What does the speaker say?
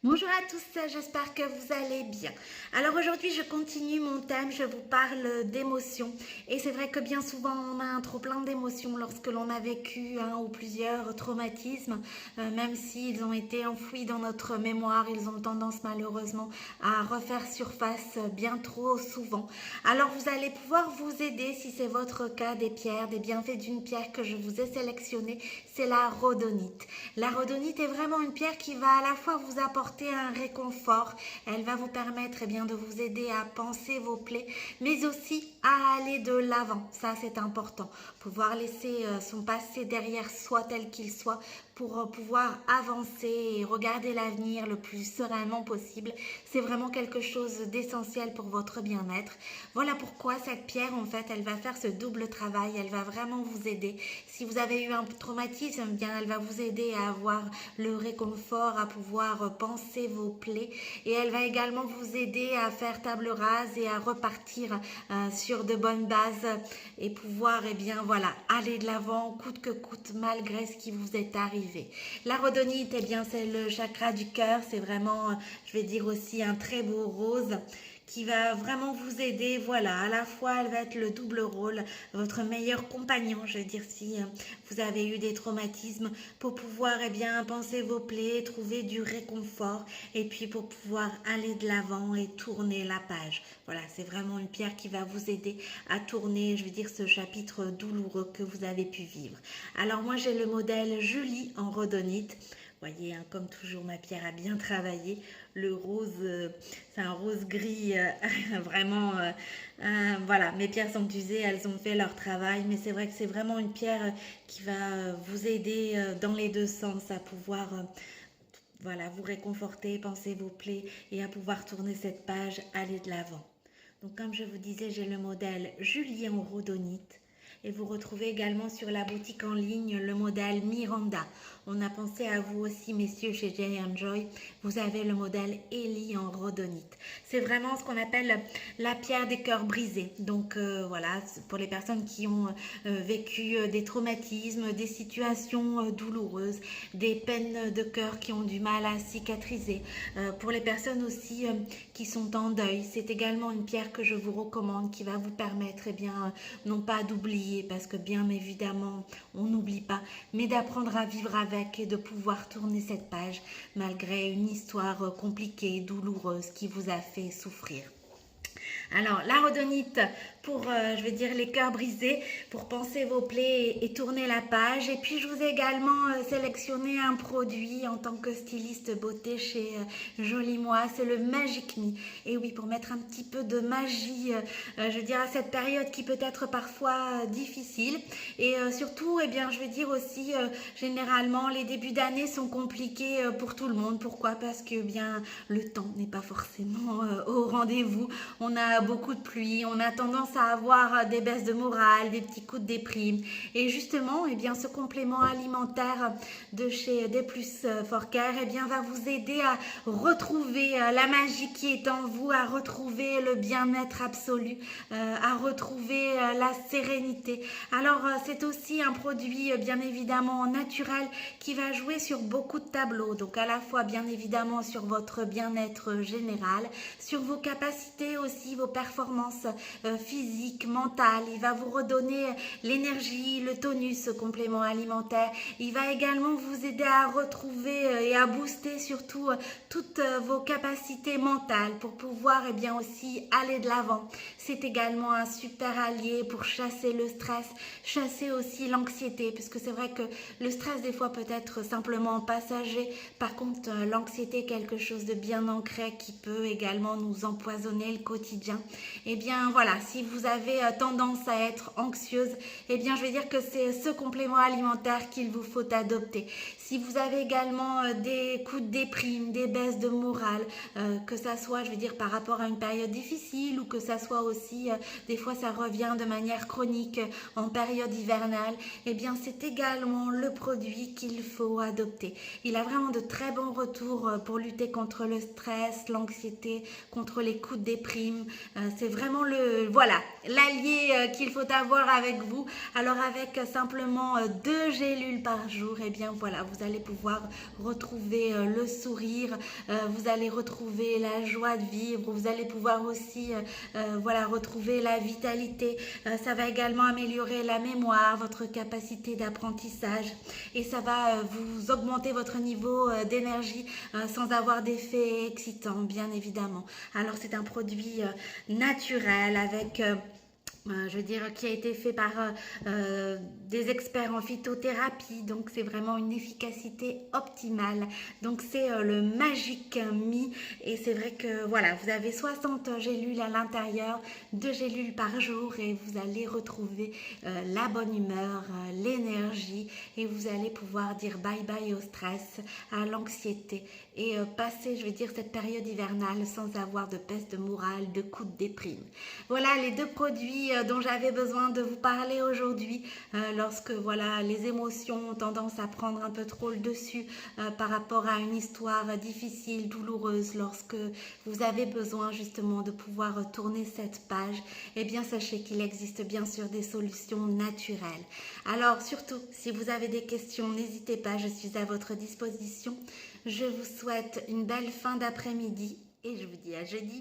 Bonjour à tous, j'espère que vous allez bien. Alors aujourd'hui je continue mon thème, je vous parle d'émotions. Et c'est vrai que bien souvent on a un trop plein d'émotions lorsque l'on a vécu un ou plusieurs traumatismes. Même s'ils ont été enfouis dans notre mémoire, ils ont tendance malheureusement à refaire surface bien trop souvent. Alors vous allez pouvoir vous aider si c'est votre cas des pierres, des bienfaits d'une pierre que je vous ai sélectionnée, c'est la rhodonite. La rhodonite est vraiment une pierre qui va à la fois vous apporter un réconfort, elle va vous permettre de vous aider à panser vos plaies, mais aussi à aller de l'avant, ça c'est important, pouvoir laisser son passé derrière soi tel qu'il soit pour pouvoir avancer et regarder l'avenir le plus sereinement possible. C'est vraiment quelque chose d'essentiel pour votre bien-être. Voilà pourquoi cette pierre, en fait, elle va faire ce double travail, elle va vraiment vous aider. Si vous avez eu un traumatisme, elle va vous aider à avoir le réconfort, à pouvoir panser vos plaies, et elle va également vous aider à faire table rase et à repartir sur de bonnes bases et pouvoir aller de l'avant coûte que coûte malgré ce qui vous est arrivé. La rhodonite, c'est le chakra du cœur, c'est vraiment, je vais dire aussi, un très beau rose qui va vraiment vous aider. Voilà, à la fois elle va être le double rôle, votre meilleur compagnon, je veux dire, si vous avez eu des traumatismes, pour pouvoir panser vos plaies, trouver du réconfort, et puis pour pouvoir aller de l'avant et tourner la page. Voilà, c'est vraiment une pierre qui va vous aider à tourner, je veux dire, ce chapitre douloureux que vous avez pu vivre. Alors moi j'ai le modèle Julie en rhodonite. Voyez, comme toujours, ma pierre a bien travaillé. Le rose, c'est un rose gris, vraiment, voilà, mes pierres sont usées, elles ont fait leur travail, mais c'est vrai que c'est vraiment une pierre qui va vous aider dans les deux sens à pouvoir, vous réconforter, panser vos plaies et à pouvoir tourner cette page, aller de l'avant. Donc, comme je vous disais, j'ai le modèle Julie en rhodonite. Et vous retrouvez également sur la boutique en ligne le modèle Miranda. On a pensé à vous aussi, messieurs, chez J&Joy. Vous avez le modèle Ellie en rhodonite. C'est vraiment ce qu'on appelle la pierre des cœurs brisés. Donc voilà, pour les personnes qui ont vécu des traumatismes, des situations douloureuses, des peines de cœur qui ont du mal à cicatriser. Pour les personnes aussi qui sont en deuil, c'est également une pierre que je vous recommande qui va vous permettre, non pas d'oublier, parce que bien évidemment on n'oublie pas, mais d'apprendre à vivre avec et de pouvoir tourner cette page malgré une histoire compliquée, douloureuse qui vous a fait souffrir. Alors, la rhodonite pour, les cœurs brisés, pour panser vos plaies et tourner la page. Et puis, je vous ai également sélectionné un produit en tant que styliste beauté chez Jolie Moi, c'est le Magic Me. Et oui, pour mettre un petit peu de magie, à cette période qui peut être parfois difficile. Et surtout, aussi, généralement, les débuts d'année sont compliqués pour tout le monde. Pourquoi? Parce que, le temps n'est pas forcément au rendez-vous. On a beaucoup de pluie, on a tendance à avoir des baisses de morale, des petits coups de déprime. Et justement, ce complément alimentaire de chez Des Plus Forcare, va vous aider à retrouver la magie qui est en vous, à retrouver le bien-être absolu, à retrouver la sérénité. Alors, c'est aussi un produit bien évidemment naturel qui va jouer sur beaucoup de tableaux. Donc, à la fois bien évidemment sur votre bien-être général, sur vos capacités aussi, vos performances physiques, mentales. Il va vous redonner l'énergie, le tonus, ce complément alimentaire. Il va également vous aider à retrouver et à booster surtout toutes vos capacités mentales pour pouvoir aussi aller de l'avant. C'est également un super allié pour chasser le stress, chasser aussi l'anxiété, puisque c'est vrai que le stress des fois peut être simplement passager. Par contre, l'anxiété est quelque chose de bien ancré qui peut également nous empoisonner le quotidien. Si vous avez tendance à être anxieuse, que c'est ce complément alimentaire qu'il vous faut adopter. Si vous avez également des coups de déprime, des baisses de morale, que ça soit, par rapport à une période difficile, ou que ça soit aussi, des fois ça revient de manière chronique en période hivernale, c'est également le produit qu'il faut adopter. Il a vraiment de très bons retours pour lutter contre le stress, l'anxiété, contre les coups de déprime. C'est vraiment l'allié qu'il faut avoir avec vous. Alors avec simplement 2 gélules par jour, vous allez pouvoir retrouver le sourire, vous allez retrouver la joie de vivre, vous allez pouvoir aussi voilà, retrouver la vitalité. Ça va également améliorer la mémoire, votre capacité d'apprentissage et ça va vous augmenter votre niveau d'énergie sans avoir d'effet excitant, bien évidemment. Alors c'est un produit naturel avec je veux dire, qui a été fait par des experts en phytothérapie, donc c'est vraiment une efficacité optimale. Donc c'est le Magic Me et c'est vrai que voilà, vous avez 60 gélules à l'intérieur, 2 gélules par jour et vous allez retrouver la bonne humeur, l'énergie et vous allez pouvoir dire bye bye au stress, à l'anxiété et passer, je veux dire, cette période hivernale sans avoir de peste morale, de coups de déprime. Voilà les deux produits dont j'avais besoin de vous parler aujourd'hui lorsque voilà les émotions ont tendance à prendre un peu trop le dessus par rapport à une histoire difficile, douloureuse, lorsque vous avez besoin justement de pouvoir tourner cette page, eh bien sachez qu'il existe bien sûr des solutions naturelles. Alors surtout, si vous avez des questions, n'hésitez pas, je suis à votre disposition. Je vous souhaite une belle fin d'après-midi et je vous dis à jeudi.